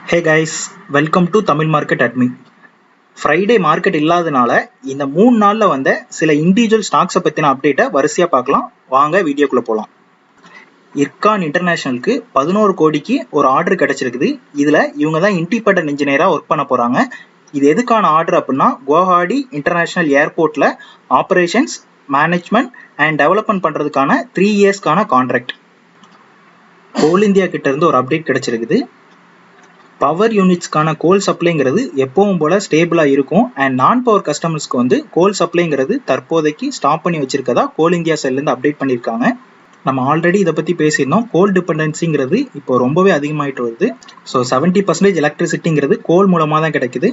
Hey guys, welcome to Tamil market அட்மி. Friday market இல்லாதனால இந்த 3 நாளில் வந்த சில இண்டிவிஜுவல் ஸ்டாக்ஸை பற்றின அப்டேட்டை வரிசையாக பார்க்கலாம். வாங்க வீடியோக்குள்ளே போகலாம். இர்கான் இன்டர்நேஷனலுக்கு 11 கோடிக்கு ஒரு ஆர்டர் கிடைச்சிருக்குது. இதில் இவங்க தான் இண்டிபெண்டன்ட் இன்ஜினியராக ஒர்க் பண்ண போகிறாங்க. இது எதுக்கான ஆர்டர் அப்படின்னா, குவஹாட்டி இன்டர்நேஷனல் ஏர்போர்ட்டில் ஆப்ரேஷன்ஸ், மேனேஜ்மெண்ட் அண்ட் டெவலப்மெண்ட் பண்ணுறதுக்கான 3 இயர்ஸ்க்கான கான்ட்ராக்ட். கோல் இந்தியா கிட்ட இருந்து ஒரு அப்டேட் கிடைச்சிருக்குது. பவர் யூனிட்ஸ்க்கான கோல் சப்ளைங்கிறது எப்பவும் போல ஸ்டேபிளாக இருக்கும். அண்ட் நான் பவர் கஸ்டமர்ஸ்க்கு வந்து கோல் சப்ளைங்கிறது தற்போதைக்கு ஸ்டாப் பண்ணி வச்சிருக்கதா கோல் இந்தியா சைட்லேருந்து அப்டேட் பண்ணியிருக்காங்க. நம்ம ஆல்ரெடி இதை பற்றி பேசியிருந்தோம். கோல் டிபெண்டன்சிங்கிறது இப்போ ரொம்பவே அதிகமாகிட்டு வருது. ஸோ 70% எலக்ட்ரிசிட்டிங்கிறது கோல் மூலமாக தான் கிடைக்குது.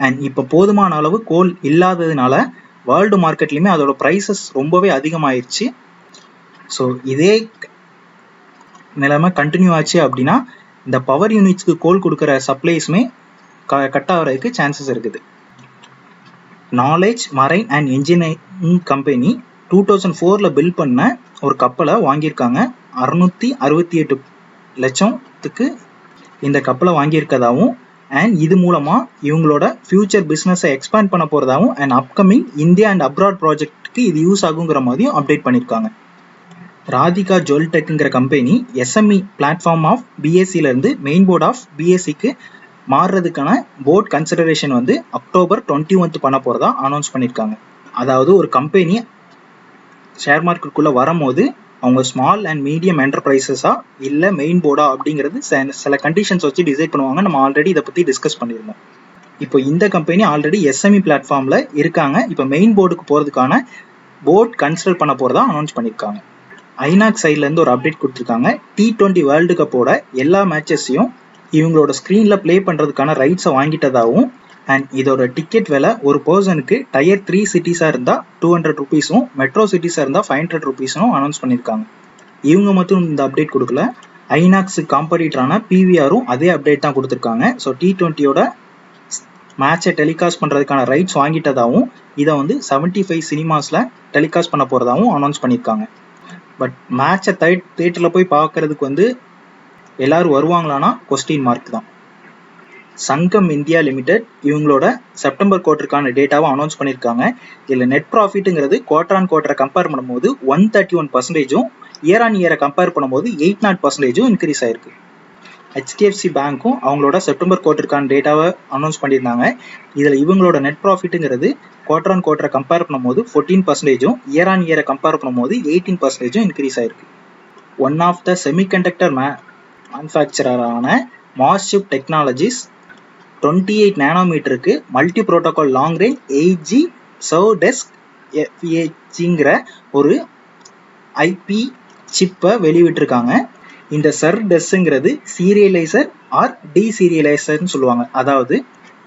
அண்ட் இப்போ போதுமான அளவு கோல் இல்லாததுனால வேர்ல்டு மார்க்கெட்லையுமே அதோட ப்ரைஸஸ் ரொம்பவே அதிகமாகிடுச்சு. ஸோ இதே நிலைமை கண்டினியூ ஆச்சு அப்படின்னா இந்த பவர் யூனிட்ஸ்க்கு கோல் கொடுக்குற சப்ளைஸுமே கட் ஆகிறதுக்கு சான்சஸ் இருக்குது. Knowledge marine and engineering company 2004 build பண்ண ஒரு கப்பலை வாங்கியிருக்காங்க. 668 லட்சத்துக்கு இந்த கப்பலை வாங்கியிருக்கதாகவும், அண்ட் இது மூலமாக இவங்களோட ஃபியூச்சர் பிஸ்னஸை எக்ஸ்பேண்ட் பண்ண போகிறதாகவும், and upcoming India and abroad ப்ராஜெக்ட்டுக்கு இது யூஸ் ஆகுங்கிற மாதிரியும் அப்டேட் பண்ணியிருக்காங்க. ராதிகா ஜுவல்டெக்ங்கிற கம்பெனி எஸ்எம்இ பிளாட்ஃபார்ம் ஆஃப் பிஎஸ்சிலேருந்து மெயின் போர்ட் ஆஃப் பிஎஸ்சிக்கு மாறுறதுக்கான போர்ட் கன்சிடரேஷன் வந்து அக்டோபர் 21 பண்ண போகிறதா அனௌன்ஸ் பண்ணியிருக்காங்க. அதாவது ஒரு கம்பெனி ஷேர் மார்க்கெட்டுக்குள்ளே வரும்போது அவங்க ஸ்மால் அண்ட் மீடியம் என்டர்பிரைசஸா இல்லை மெயின் போர்டா அப்படிங்கிறது சில கண்டிஷன்ஸ் வச்சு டிசைட் பண்ணுவாங்க. நம்ம ஆல்ரெடி இதை பற்றி டிஸ்கஸ் பண்ணியிருந்தோம். இப்போ இந்த கம்பெனி ஆல்ரெடி எஸ்எம்இ பிளாட்ஃபார்மில் இருக்காங்க. இப்போ மெயின் போர்டுக்கு போகிறதுக்கான போர்ட் கன்சிடர் பண்ண போகிறதா அனௌன்ஸ் பண்ணியிருக்காங்க. ஐநாக்ஸ் சைட்லேருந்து ஒரு அப்டேட் கொடுத்துருக்காங்க. T20 வேர்ல்டு கப்போட எல்லா மேட்சஸையும் இவங்களோட ஸ்க்ரீனில் ப்ளே பண்ணுறதுக்கான ரைட்ஸை வாங்கிட்டதாகவும், அண்ட் இதோட டிக்கெட் விலை ஒரு பர்சனுக்கு டயர் 3 சிட்டிஸாக இருந்தால் 200 ருபீஸும், மெட்ரோ சிட்டிஸாக இருந்தால் 500 ருபீஸும் அனௌன்ஸ் பண்ணியிருக்காங்க. இவங்க மட்டும் இந்த அப்டேட் கொடுக்கல, ஐநாக்ஸு காம்படிட்டரான பிவிஆரும் அதே அப்டேட் தான் கொடுத்துருக்காங்க. ஸோ T20யோட மேட்சை டெலிகாஸ்ட் பண்ணுறதுக்கான ரைட்ஸ் வாங்கிட்டதாகவும், இதை வந்து 75 சினிமாஸில் டெலிகாஸ்ட் பண்ண போகிறதாகவும் அனௌன்ஸ் பண்ணியிருக்காங்க. பட் மேட்சை தேட்டரில் போய் பார்க்கறதுக்கு வந்து எல்லாரும் வருவாங்களான்னா கொஸ்டின் மார்க் தான். சங்கம் இந்தியா லிமிடெட் இவங்களோட செப்டம்பர் குவார்ட்டருக்கான டேட்டாவை அனௌன்ஸ் பண்ணியிருக்காங்க. இதில் நெட் ப்ராஃபிட்டுங்கிறது குவார்டர் ஆன் குவார்ட்டரை கம்பேர் பண்ணும்போது 131%, இயர் ஆன் இயரை கம்பேர் பண்ணும்போது 80% இன்க்ரீஸ் ஆயிருக்கு. HDFC பேங்க்கும் அவங்களோட செப்டம்பர் குவார்ட்டருக்கான டேட்டாவை அனௌன்ஸ் பண்ணியிருந்தாங்க. இதில் இவங்களோட நெட் ப்ராஃபிட்டுங்கிறது குவார்டர் ஆன் குவார்ட்டரை கம்பேர் பண்ணும்போது 14%, இயர் ஆன் இயரை கம்பேர் பண்ணும்போது 18% இன்க்ரீஸ் ஆயிருக்கு. ஒன் ஆஃப் த செமிகண்டக்டர் மேனுஃபேக்சரரான மாஸ்சிப் டெக்னாலஜிஸ் 28 நானோமீட்டருக்கு multi protocol long range 8G சர்வ் டெஸ்க் FEHங்கிற ஒரு ஐபி சிப்பை வெளியிட்டிருக்காங்க. இந்த சர்வ் டெஸ்ங்கிறது சீரியலைசர் ஆர் டீசீரியலைசர்னு சொல்லுவாங்க. அதாவது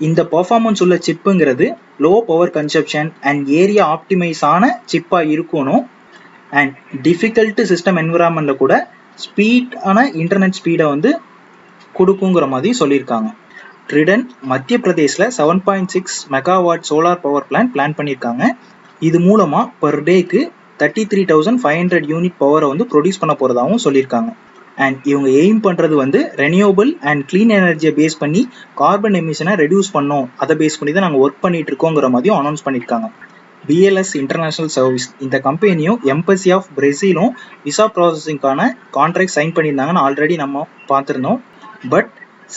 இந்த பர்ஃபார்மன்ஸ் உள்ள சிப்புங்கிறது low power consumption and area ஆப்டிமைஸான சிப்பாக இருக்கணும். அண்ட் டிஃபிகல்ட் சிஸ்டம் என்விரான்மெண்ட்டில் கூட ஸ்பீடான இன்டர்நெட் ஸ்பீடை வந்து கொடுக்குங்கிற மாதிரி சொல்லியிருக்காங்க. ட்ரிடன் மத்திய பிரதேசில் 7.6 மெகாவாட் சோலார் பவர் பிளான் பண்ணியிருக்காங்க. இது மூலமாக பர் டேக்கு 33,500 யூனிட் பவரை வந்து ப்ரொடியூஸ் பண்ண போகிறதாகவும் சொல்லியிருக்காங்க. அண்ட் இவங்க எய்ம் பண்ணுறது வந்து ரெனியூவபிள் அண்ட் க்ளீன் எனர்ஜியை பேஸ் பண்ணி கார்பன் எமிஷனை ரெடியூஸ் பண்ணோம், அதை பேஸ் பண்ணி தான் நாங்கள் ஒர்க் பண்ணிட்டு இருக்கோங்கிற மாதிரியும் அனௌன்ஸ் பண்ணியிருக்காங்க. BLS இன்டர்நேஷனல் சர்வீஸ் இந்த கம்பெனியும் எம்பசி ஆஃப் பிரேசிலும் விசா ப்ராசஸிங்கான கான்ட்ராக்ட் சைன் பண்ணியிருந்தாங்கன்னு ஆல்ரெடி நம்ம பார்த்துருந்தோம். பட்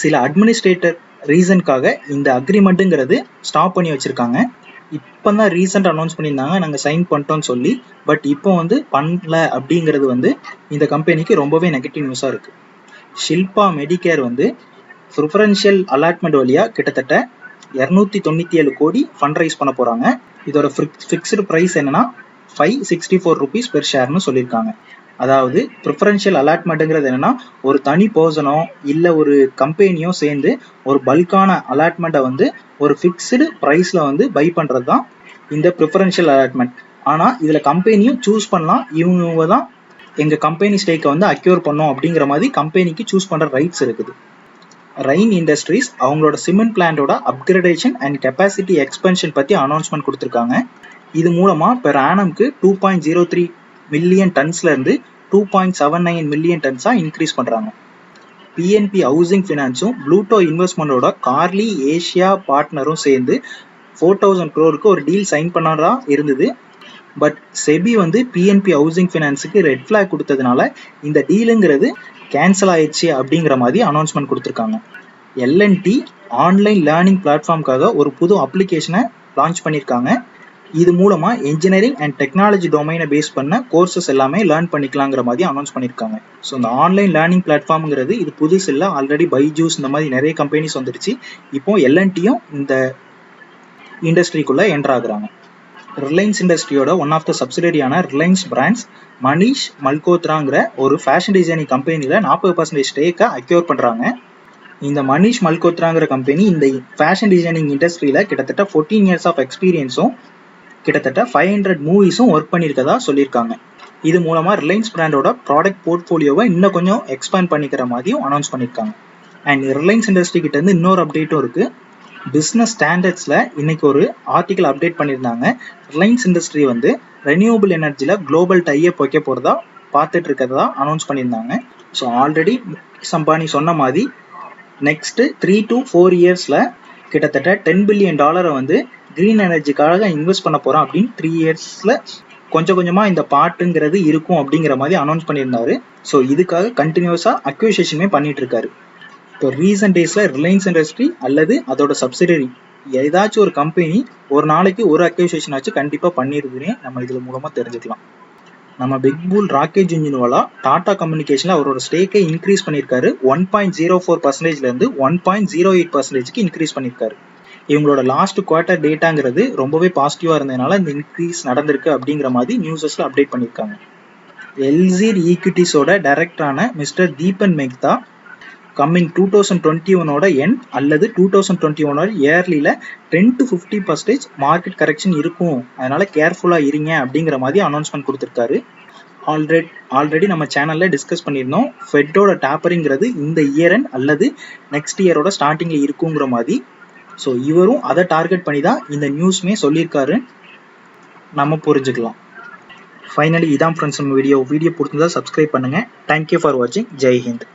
சில அட்மினிஸ்ட்ரேட்டர் ரீசனுக்காக இந்த அக்ரிமெண்ட்டுங்கிறது ஸ்டாப் பண்ணி வச்சுருக்காங்க. இப்போ தான் ரீசெண்ட் அனௌன்ஸ் பண்ணியிருந்தாங்க நாங்கள் சைன் பண்ணிட்டோம்னு சொல்லி. பட் இப்போ வந்து பண்ணல அப்படிங்கிறது வந்து இந்த கம்பெனிக்கு ரொம்பவே நெகட்டிவ் நியூஸாக இருக்குது. ஷில்பா மெடிக்கேர் வந்து ப்ரிஃபரன்ஷியல் அலாட்மெண்ட் வழியாக கிட்டத்தட்ட 297 கோடி ஃபண்ட் ரைஸ் பண்ண போகிறாங்க. இதோட ஃபிக்ஸ்டு ப்ரைஸ் என்னன்னா 564 ருபீஸ் பெர் ஷேர்னு சொல்லியிருக்காங்க. அதாவது ப்ரிஃபரன்ஷியல் அலாட்மெண்ட்டுங்கிறது என்னன்னா, ஒரு தனி பர்சனோ இல்லை ஒரு கம்பெனியோ சேர்ந்து ஒரு பல்கான அலாட்மெண்ட்டை வந்து ஒரு ஃபிக்ஸ்டு ப்ரைஸில் வந்து பை பண்ணுறது தான் இந்த ப்ரிஃபரன்ஷியல் அலாட்மெண்ட். ஆனால் இதில் கம்பெனியும் சூஸ் பண்ணலாம், இவங்க தான் எங்கள் கம்பெனி ஸ்டேக்கை வந்து அக்யூர் பண்ணோம் அப்படிங்கிற மாதிரி கம்பெனிக்கு சூஸ் பண்ணுற ரைட்ஸ் இருக்குது. ரெயின் இண்டஸ்ட்ரீஸ் அவங்களோட சிமெண்ட் பிளான்ட்டோட அப்கிரேடேஷன் அண்ட் கெப்பாசிட்டி எக்ஸ்பென்ஷன் பற்றி அனௌன்ஸ்மெண்ட் கொடுத்துருக்காங்க. இது மூலமாக பெர் ஆனம்க்கு 2.03 மில்லியன் டன்ஸ்லேருந்து 2.79 மில்லியன் டன்ஸாக இன்க்ரீஸ் பண்ணுறாங்க. பிஎன்பி ஹவுசிங் ஃபினான்ஸும் ப்ளூட்டோ இன்வெஸ்ட்மெண்டோட கார்லி ஏஷியா பார்ட்னரும் சேர்ந்து 4000 crore ஒரு டீல் சைன் பண்ணாதா இருந்தது. பட் செபி வந்து பிஎன்பி ஹவுசிங் ஃபினான்ஸுக்கு ரெட் ஃபிளாக் கொடுத்ததுனால இந்த டீலுங்கிறது கேன்சல் ஆயிடுச்சு அப்படிங்கிற மாதிரி அனௌன்ஸ்மெண்ட் கொடுத்துருக்காங்க. எல்என்டி ஆன்லைன் லேர்னிங் பிளாட்ஃபார்முக்காக ஒரு புது அப்ளிகேஷனை லான்ச் பண்ணியிருக்காங்க. இது மூலமா இன்ஜினியரிங் அண்ட் டெக்னாலஜி டொமைனை பேஸ் பண்ண கோர்சஸ் எல்லாமே லேர்ன் பண்ணிக்கலாங்கிற மாதிரி அனௌன்ஸ் பண்ணியிருக்காங்க. ஸோ இந்த ஆன்லைன் லேர்னிங் பிளாட்ஃபார்ம்ங்கிறது இது புதுசு இல்லை, ஆல்ரெடி பைஜூஸ் இந்த மாதிரி நிறைய கம்பெனிஸ் வந்துடுச்சு. இப்போ எல்என்டியும் இந்த இண்டஸ்ட்ரிக்குள்ள என்டர் ஆகுறாங்க. ரிலையன்ஸ் இண்டஸ்ட்ரியோட ஒன் ஆஃப் த சப்சிடரியான ரிலையன்ஸ் பிராண்ட்ஸ் மனிஷ் மல்கோத்ராங்கிற ஒரு ஃபேஷன் டிசைனிங் கம்பெனியில் 40% ஸ்டேக்கை அக்யூர் பண்ணுறாங்க. இந்த மனிஷ் மல்கோத்ராங்கிற கம்பெனி இந்த ஃபேஷன் டிசைனிங் இண்டஸ்ட்ரியில் கிட்டத்தட்ட 14 years ஆஃப் எக்ஸ்பீரியன்ஸும் கிட்டத்தட்ட 500 மூவிஸும் ஒர்க் பண்ணியிருக்கதா சொல்லியிருக்காங்க. இது மூலமாக ரிலையன்ஸ் பிராண்டோட ப்ராடக்ட் போர்ட்ஃபோலியோவை இன்னும் கொஞ்சம் எக்ஸ்பேண்ட் பண்ணிக்கிற மாதிரியும் அனௌன்ஸ் பண்ணியிருக்காங்க. அண்ட் ரிலையன்ஸ் இண்டஸ்ட்ரி கிட்ட இருந்து இன்னொரு அப்டேட்டும் இருக்குது. பிஸ்னஸ் ஸ்டாண்டர்ட்ஸில் இன்னைக்கு ஒரு ஆர்டிக்கல் அப்டேட் பண்ணியிருந்தாங்க. ரிலையன்ஸ் இண்டஸ்ட்ரி வந்து ரெனியூவபிள் எனர்ஜியில் குளோபல் டைப் வைக்க போகிறதா பார்த்துட்டு இருக்கிறதா அனௌன்ஸ் பண்ணியிருந்தாங்க. ஸோ ஆல்ரெடி முகேஷ் அம்பானி சொன்ன மாதிரி நெக்ஸ்ட் 3 to 4 yearsல கிட்டத்தட்ட $10 billion வந்து கிரீன் எனர்ஜிக்காக இன்வெஸ்ட் பண்ண போகிறோம் அப்படின்னு 3 yearsல கொஞ்சம் கொஞ்சமாக இந்த பார்ட்டுங்கிறது இருக்கும் அப்படிங்கிற மாதிரி அனௌன்ஸ் பண்ணியிருந்தாரு. ஸோ இதுக்காக கண்டினியூஸாக அக்யூசியேஷனுமே பண்ணிட்டு இருக்காரு. இப்போ ரீசன்ட் டேஸில் ரிலையன்ஸ் இண்டஸ்ட்ரி அல்லது அதோட சப்சிடரி ஏதாச்சும் ஒரு கம்பெனி ஒரு நாளைக்கு ஒரு அக்யூசியேஷன் ஆச்சு கண்டிப்பாக பண்ணியிருக்குன்னே நம்ம இதில் மூலமாக தெரிஞ்சுக்கலாம். நம்ம பிக் பூல் ராகேஷ் ஜுன்ஜுன்வாலா டாடா கம்யூனிகேஷனில் அவரோட ஸ்டேக்கை இன்க்ரீஸ் பண்ணியிருக்காரு. 1.04%லேருந்து 1.08%க்கு இன்க்ரீஸ் பண்ணியிருக்காரு. இவங்களோட லாஸ்ட் குவார்ட்டர் டேட்டாங்கிறது ரொம்பவே பாசிட்டிவாக இருந்ததுனால இந்த இன்க்ரீஸ் நடந்திருக்கு அப்படிங்கிற மாதிரி நியூஸஸில் அப்டேட் பண்ணியிருக்காங்க. எல்சீர் ஈக்விட்டிஸோட டைரக்டரான மிஸ்டர் தீபன் மேக்தா கம்மிங் 2021ஓட எண்ட் அல்லது 2021 இயர்லியில் 10 to 50% மார்க்கெட் கரெக்ஷன் இருக்கும், அதனால கேர்ஃபுல்லாக இருங்க அப்படிங்கிற மாதிரி அனௌன்ஸ்மெண்ட் கொடுத்துருக்காரு. ஆல்ரெடி நம்ம சேனலில் டிஸ்கஸ் பண்ணியிருந்தோம். ஃபெட்டோட டேப்பரிங்கிறது இந்த இயர் எண்ட் அல்லது நெக்ஸ்ட் இயரோட ஸ்டார்டிங்கில் இருக்குங்கிற மாதிரி. ஸோ இவரும் அதை டார்கெட் பண்ணி தான் இந்த நியூஸ்மே சொல்லியிருக்காரு, நம்ம புரிஞ்சுக்கலாம். ஃபைனலி இதான் ஃப்ரெண்ட்ஸ் நம்ம வீடியோ பிடிச்சிருந்தா சப்ஸ்கிரைப் பண்ணுங்கள். தேங்க்யூ ஃபார் வாட்சிங். ஜெய் ஹிந்த்.